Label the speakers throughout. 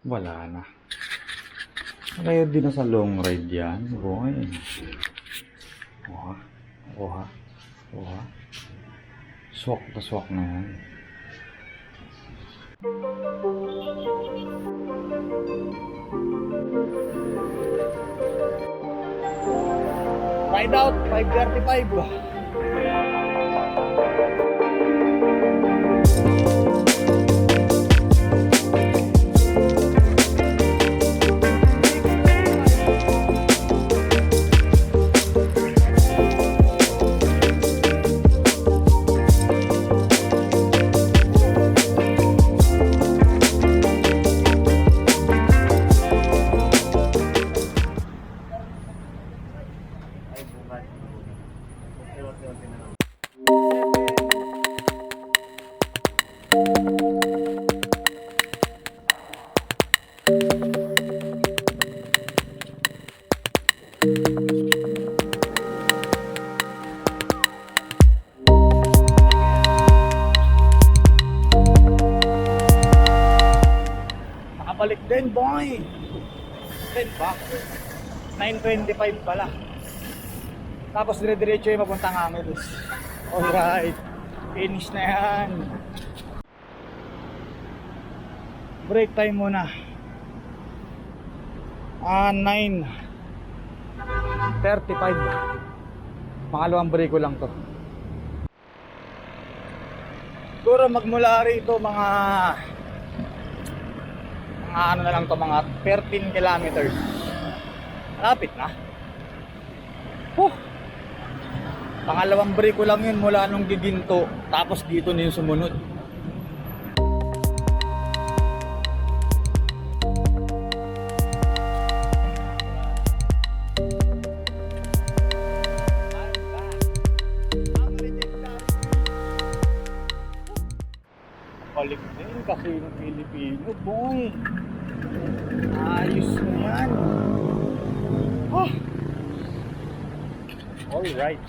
Speaker 1: Wala na. Kaya din na sa long ride yan. Boy. Oha. Oha. Oha. Swak na swak na yan.
Speaker 2: Ride out, 5:35. Nakabalik din, boy. 10 ba? 9:25 pala. Tapos dire-diretso yung mapuntang Angeles. Alright. Finish na yan. Break time muna. 9:35. Pangalawang break ko lang to. Siguro magmula rito mga ano na lang to, mga 13 kilometers. Lapit na. Pangalawang break ko lang yun mula nung giginto. Tapos dito na yung sumunod. Balik din kasi ng Pilipino, boy. Ayos na yan. Alright.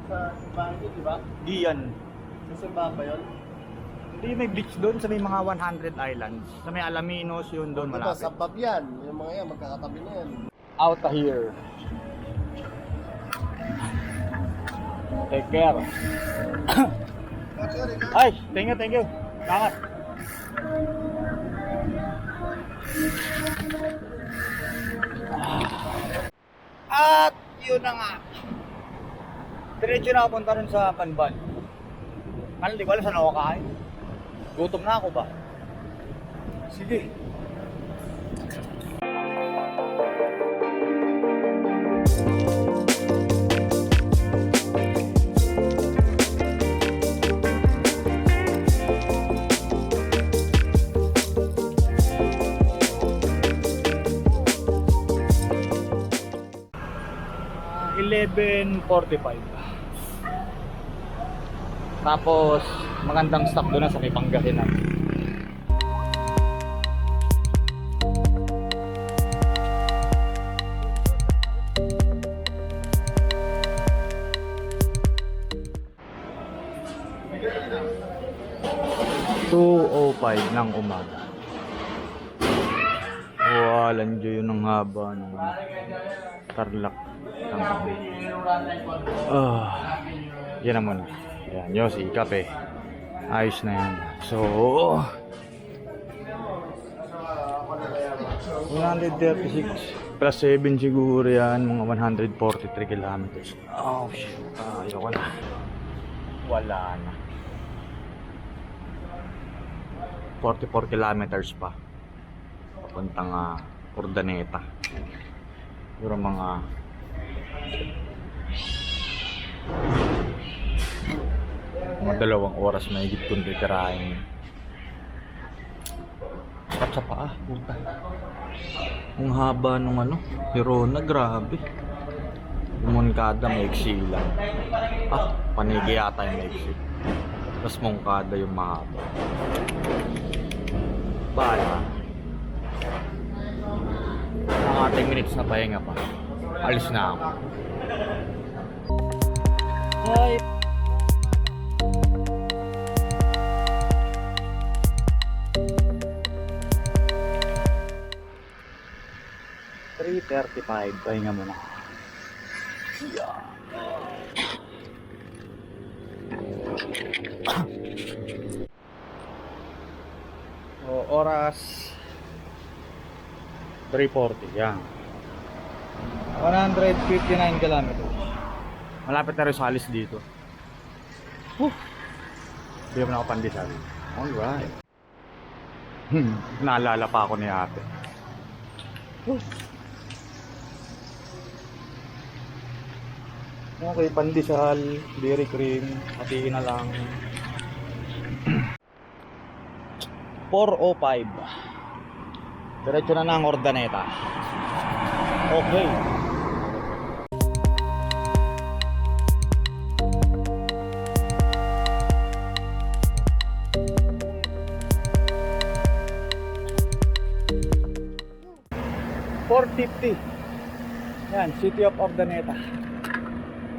Speaker 3: Sa simbahan yun, di ba?
Speaker 1: Diyan.
Speaker 3: Sa simbahan ba yun?
Speaker 1: Hindi, may beach doon sa may mga 100 islands. Sa may Alaminos, yun doon
Speaker 3: Diba,
Speaker 1: malapit.
Speaker 3: sabab yan. Yung mga yan, magkakatabi na yan.
Speaker 1: Out of here. Take care. Ay, thank you, thank you. Salamat. At yun na nga. Diretso na ako punta rin sa Panban. Ano, di ko alam saan ako kakain. Gutom na ako ba? Sige. Ah, 11:45. Tapos magandang stop doon na sa may Pangasinan. ng umaga. Walang yun ang haba ng Tarlac. Yan naman. Ayan, Yossi, kape. Ayos na yan. So, 136 plus 7 siguro yan. Mga 143 kilometers. Oh, shit. Ayoko na. Wala na. 44 kilometers pa. Papuntang Urdaneta. Siguro mga dalawang oras may higit kung titirahin. Sakit sa paa, puta. Ang haba nung Hirona, grabe. Yung Moncada maiksi lang. Panigi yata yung maiksi. Tapos Moncada yung mahaba. Bahala. Mga 10 minutes na pahinga pa. Alis na ako. Hi. 3:35. Pahinga muna. O, oras 3:40. Yan. 159 kilometers. Malapit na rin sa alis dito. Hindi mo na ako pandesal. Alright. Naalala pa ako ni ate. Okay, pandesal, dairy cream, hatiin na lang. 4:05. Diretso na ng Ordaneta. Okay. $4.50. Yan, City of Ordaneta.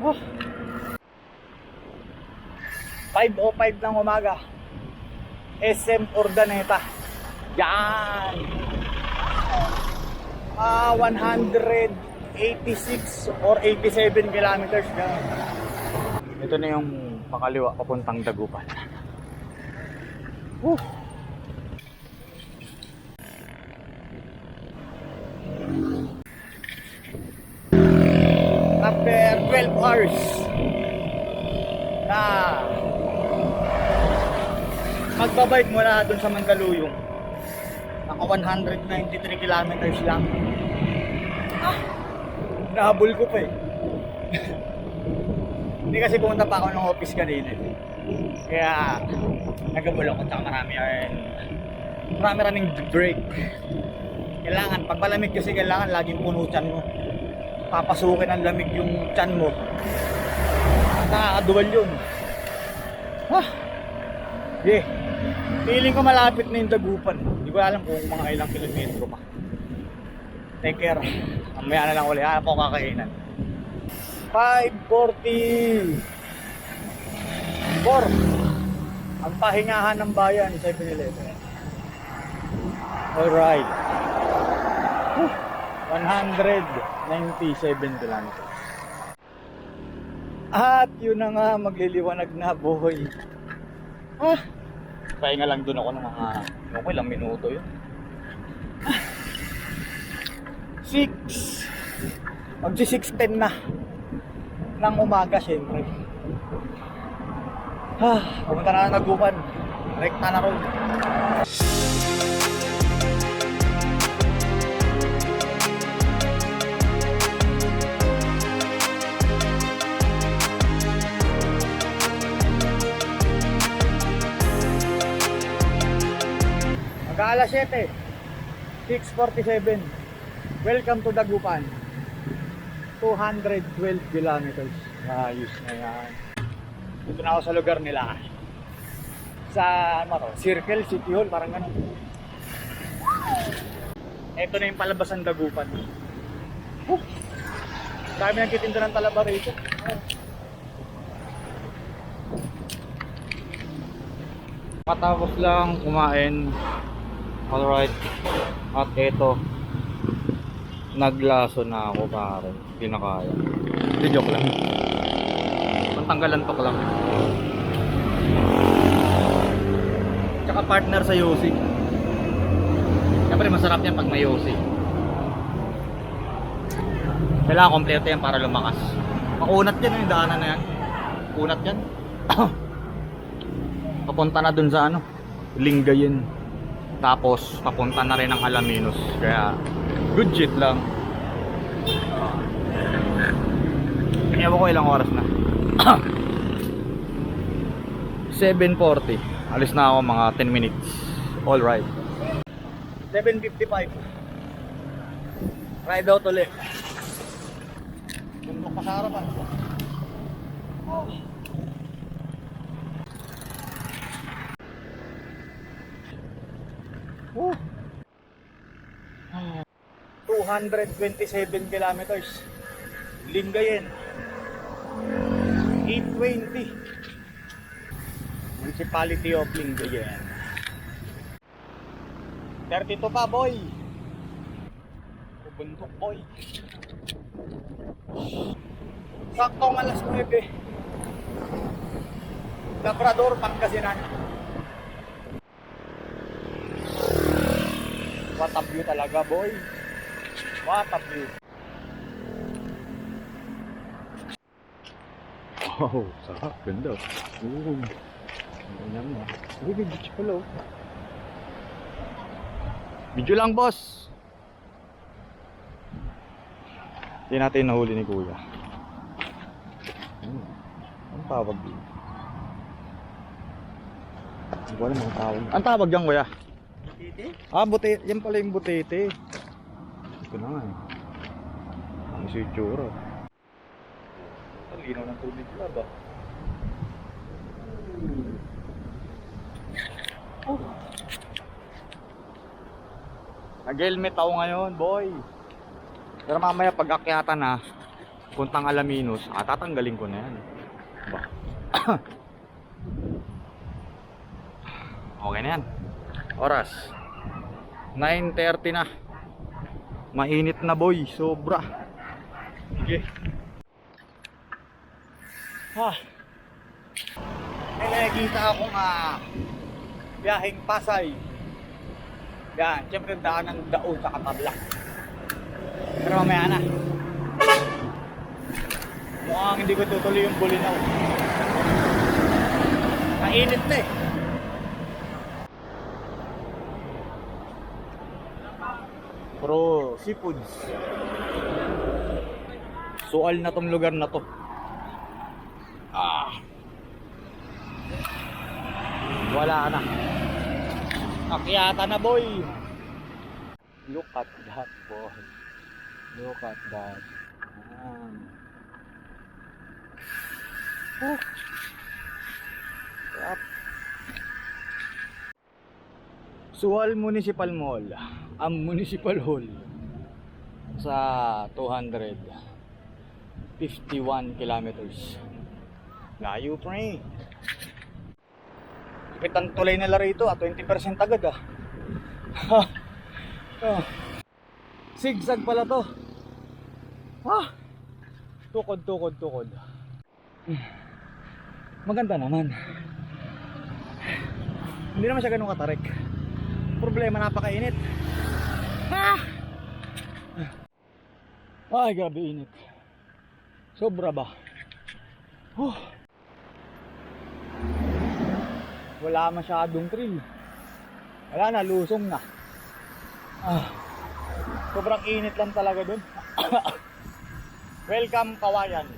Speaker 1: Oh. 5:05 ng umaga. SM Ordaneta. Yan. 186 or 87 kilometers. Yan. Ito na yung pakaliwa papuntang Dagupan. After 12 hours na magbabike mula dun sa Mandaluyong, naka 193 kilometers lang. Nahabol ko pa eh. Hindi kasi pumunta pa ako ng office kanina, kaya nagabol ako. Tsaka maraming break. Kailangan, pag malamig kasi kailangan laging puno tiyan mo. Papasukin ang lamig yung tiyan mo. Nakakaduwal yun. Yeah. Feeling ko malapit na yung Dagupan. Hindi ko alam kung mga ilang kilometro pa. Take care. Mamaya na lang ulit. Hanap ako kakainan. 5:44. Ang pahingahan ng bayan, 7-Eleven. Alright. 197 kilometers. At yun na nga, magliliwanag na, boy. Pahinga lang dun ako ng mga ilang minuto yun. 6:10 na ng umaga, syempre. Pumunta na ng Dagupan. Rekta na road. Mag-aalas 7, 6:47. Welcome to Dagupan. 212 kilometers. Ayos na yan. Dito na ako sa lugar nila. Sa ano to? Circle City Hall, parang ganun. Ito na yung palabas ng Dagupan. Dami nagtitinda ng talaba rito. Matapos lang kumain. Alright. At eto, naglaso na ako, pare. Hindi na kaya. Hindi, joke lang. Pantanggalan tok lang. Tsaka partner sa Yossi. Siyempre masarap yan pag may Yossi. Kailangan kompleto yan para lumakas. Makunat yan yung daanan na yan. Kunat yan. Papunta na dun sa ano, Lingayen. Tapos papunta na rin ng Alaminos. Kaya good shit lang. Ewan ko ilang oras na. 7:40. Alis na ako mga 10 minutes. Alright. 7:55. Ride out ulit. Bundok pa sa harapan. 227 kilometers. Lingayen. 820. Municipality of Lingayen. 32 pa, boy.
Speaker 2: bundok, boy. Saktong alas 9. Labrador, Pangasinan. What a view talaga, boy. What a view.
Speaker 1: Wow, sarap. Ganda. Oo. Ganyan mo. Uy, may beach pala oh. Video lang, boss. Hindi natin nahuli ni Kuya. Ang tawag din. Hindi ko alam ang tawag. Ang tawag dyan, Kuya?
Speaker 3: Titi?
Speaker 1: Ah, butete. Yan pala yung butete. Ito na nga eh. Ang itsura. Linaw ng tubig na ba? Oh. Nag-helmet ako ngayon, boy. Pero mamaya pag akyatan na, puntang Alaminos, tatanggalin ko na yan. Ba? Okay na yan. Oras 9:30 na. Mainit na, boy, sobra. Sige. May nakikita akong biyaheng Pasay. Yan, siyempre daan ng Daon sa Katabla. Pero mamaya na. Mukhang hindi ko tutuloy yung Bulinaw. Mainit na eh. Pero seafoods. Sual na tong lugar na to. Wala na. Akyata na, boy. Look at that, boy. Look at that. Yep. Sual Municipal Mall. Ang Municipal Hall sa 251 kilometers. Layo, pre. Kitang tulay nila rito 20% agad Zigzag pala to. Tukod. Maganda naman. Hindi naman siya ganun katarik. Problema, napakainit. Ay, grabe init. Sobra ba? Wala masyadong thrill. Wala na, lusong na. Sobrang init lang talaga dun. Welcome, Kawayan.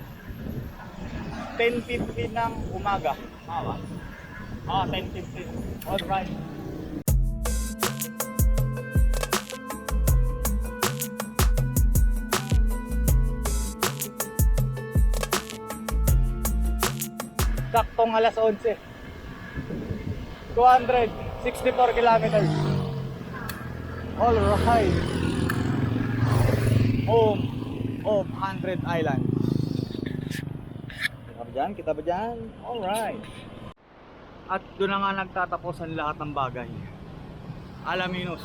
Speaker 1: 10:50 ng umaga. 10:50. Alright. Saktong alas 11. 264 kilometers. Alright. Home of 100 Islands. Kita ba dyan? Alright. At doon na nga nagtatapos ang lahat ng bagay. Alaminos.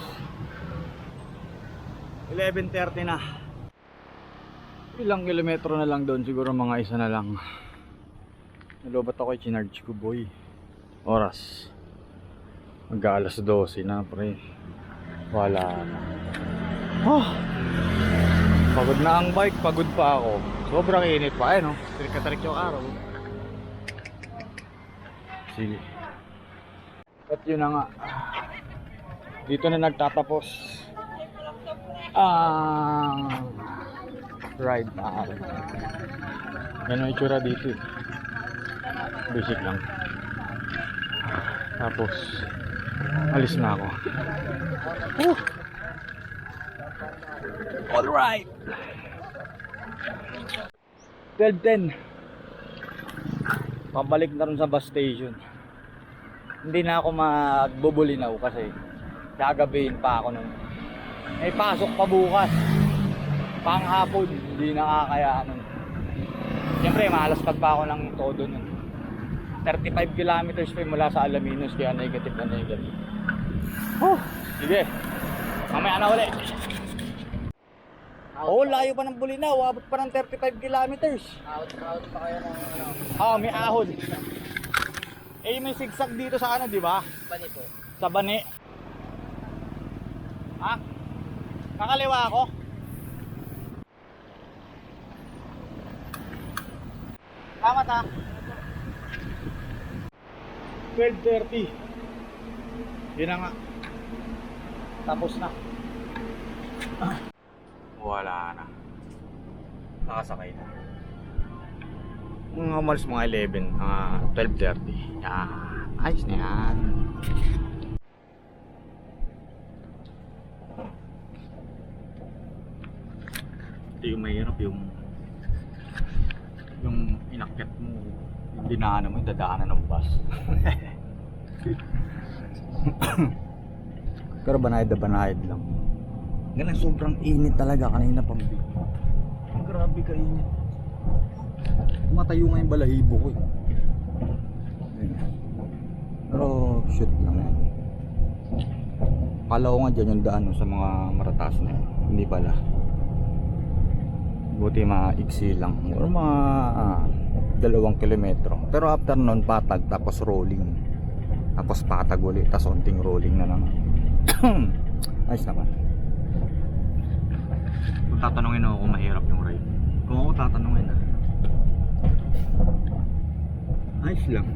Speaker 1: 11:30 na. Ilang kilometro na lang doon, siguro mga isa na lang. Nalubat ako i-charge ko, boy. Oras mag-alas 12 na, pre. Wala na. Pagod na ang bike, pagod pa ako. Sobrang init pa, no? Tarik yung araw. Sige. At yun na nga, dito na nagtatapos ride na. Ganun yung itsura dito eh. Basic lang. Tapos alis na ako. Alright. 12:10. Pabalik na rin sa bus station. Hindi na ako magbubulinaw kasi gagabihin pa ako nun. May pasok pa bukas. Panghapon, hindi nakakayaan nun. Siyempre, mahalaspag pa ako ng todo nun. 35 kilometers pa mula sa Alaminos, kaya negative na negative. Sige, mamaya na ulit. Oo, layo pa ng Bulinaw. Abot pa ng 35 kilometers.
Speaker 3: Out pa kayo ng ano.
Speaker 1: Ah, may ahon. Eh, may sigsag dito sa ano, di ba?
Speaker 3: Bani po.
Speaker 1: Sa Bani. Ha? Kakaliwa ako? Tama ta. 12:30. Yun na nga. Tapos na. Wala na. Nakasakay na. Mga umalis mga 11, 12:30. Ayos na yan. Ito yung mahirap, yung inakyat mo, yung dinaanan mo, yung dadaanan ng bus. Pero banayad na banayad lang. Ganun, sobrang init talaga kanina pang grabe ka init. Matayo nga yung balahibo ko eh. Ayun. Pero shoot lang yan. Kala ko nga dyan yung daan no, sa mga marataas na yun. Hindi pala. Buti maiksi lang. Or mga 2 kilometro. Pero after nun patag tapos rolling. Tapos patag ulit. Tapos unting rolling na naman. Ayos naman. Kung tatanungin ako kung mahirap yung ride. Kung ako tatanungin na. Ayos lang.